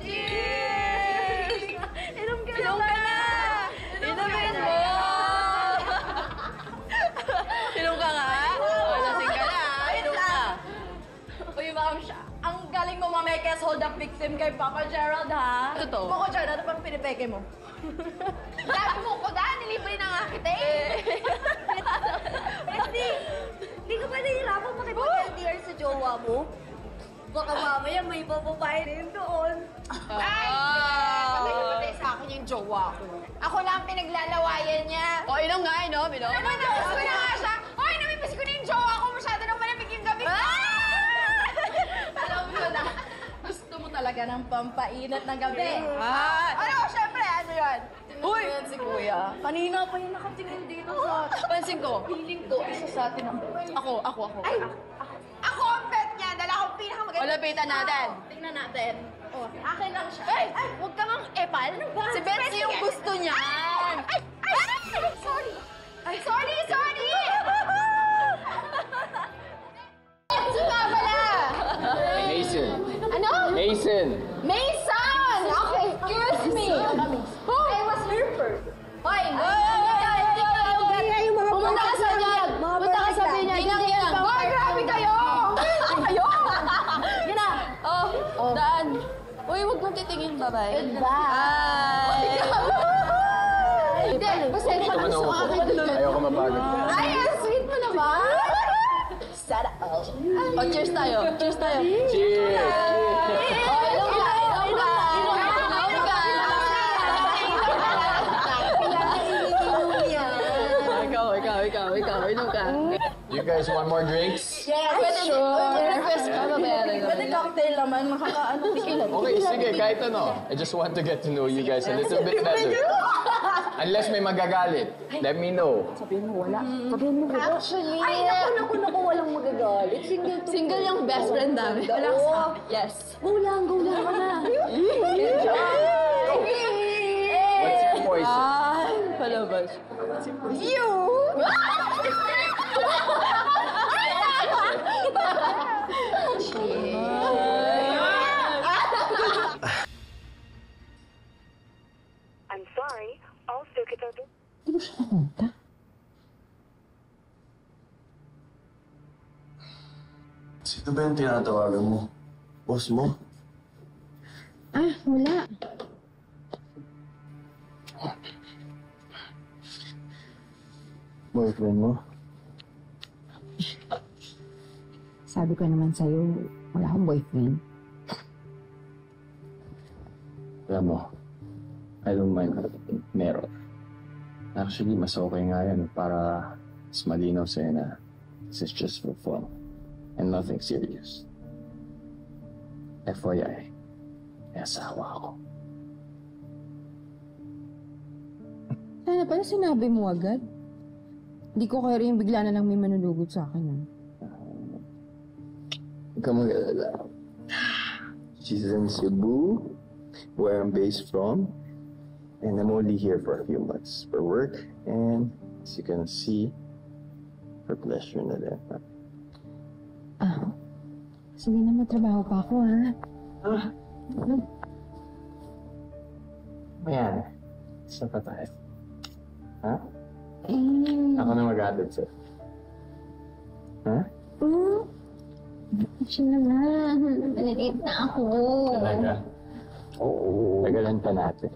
Cheers! Inom ka na! Inumin mo! Inom ka nga? Lasing ka na, inom ka. Uy, ma'am, ang galing mo mamekes hold up victim kay Papa Gerald, ha? Totoo. Papa Gerald, ano bang pinipeke mo? Dami mo ko daan, nilibre na nga kita eh. Hindi ka ba nahihirapan makipag-LDR sa jowa mo? Baka mamaya may bababae rin doon. Ay! Patay sa akin yung jowa ko. Ako lang pinaglalawayan niya. O, inom nga, inom. Namimiss ko na nga siya. Hoy, namimiss ko na yung jowa ko. Masyado nang malamig yung gabi. Alam mo na, gusto mo talaga ng pampainat ng gabi. Ano, syempre, ano yan? Uy! Si Kuya. Kanina pa yung nakatingin dito sa... Pansin ko. Feeling ko, isa sa atin ang... Ako. Ay! Ako ang bet niya. Dala akong pinakamaganda. O, lapitan natin. Tingnan natin. O, akin lang siya. Ay! Huwag ka mang epal. Ano ba? Si Betsy yung gusto niya. Ay! Sorry! Sorry! Sino nga pala? Mason. Ano? Mason! Mason! Okay, excuse me. I was here first. Hoy! Pumunta ka sa binyag! Pumunta ka sa binyag! Yan! Hoy, grabe kayo! Yan na! Oh, daan. Uy, huwag mong titingin, bye-bye. Goodbye! Hindi, basta ito Ito man ako. Ayoko mapagod. Ay, ang sweet mo naman! Sana all. Oh, cheers tayo. Cheers tayo. Cheers! Ikaw, inom ka. You guys want more drinks? Yes, request ka, babayaran. Pwede cocktail naman, makakaano. Okay, sige, kahit ano. I just want to get to know you guys a little bit better. Unless may magagalit, let me know. Sabihin mo, wala. Actually, Ay, naku, walang magagalit. single yung best friend namin. Relax ka. Yes. Go lang na. What's your poison? Ay, palabas. You! I'm sorry, all circuits are busy. Di ba siya napunta? Sino ba yung tinatawagan mo? Boss mo? Ah, wala. Boyfriend mo? Sabi ko naman sa'yo, wala akong boyfriend. Alam mo, I don't mind meron. Actually, mas okay nga yan para mas malinaw sa'yo na this is just for fun and nothing serious. FYI, may asawa ako. Sana pala sinabi mo agad. Hindi ko kaya rin bigla na lang may manulugot sa akin. Huwag ka mag-alala. She's in Cebu, where I'm based from. And I'm only here for a few months for work. And as you can see, for pleasure na din. Ah, sige na, matrabaho pa ako, ha? Ayan. Isa pa tayo. Ha? Eh, Ako na mag-added sa'yo. Ha? siya naman. Maliliit na ako. Talaga? Oo. Tagalan pa natin.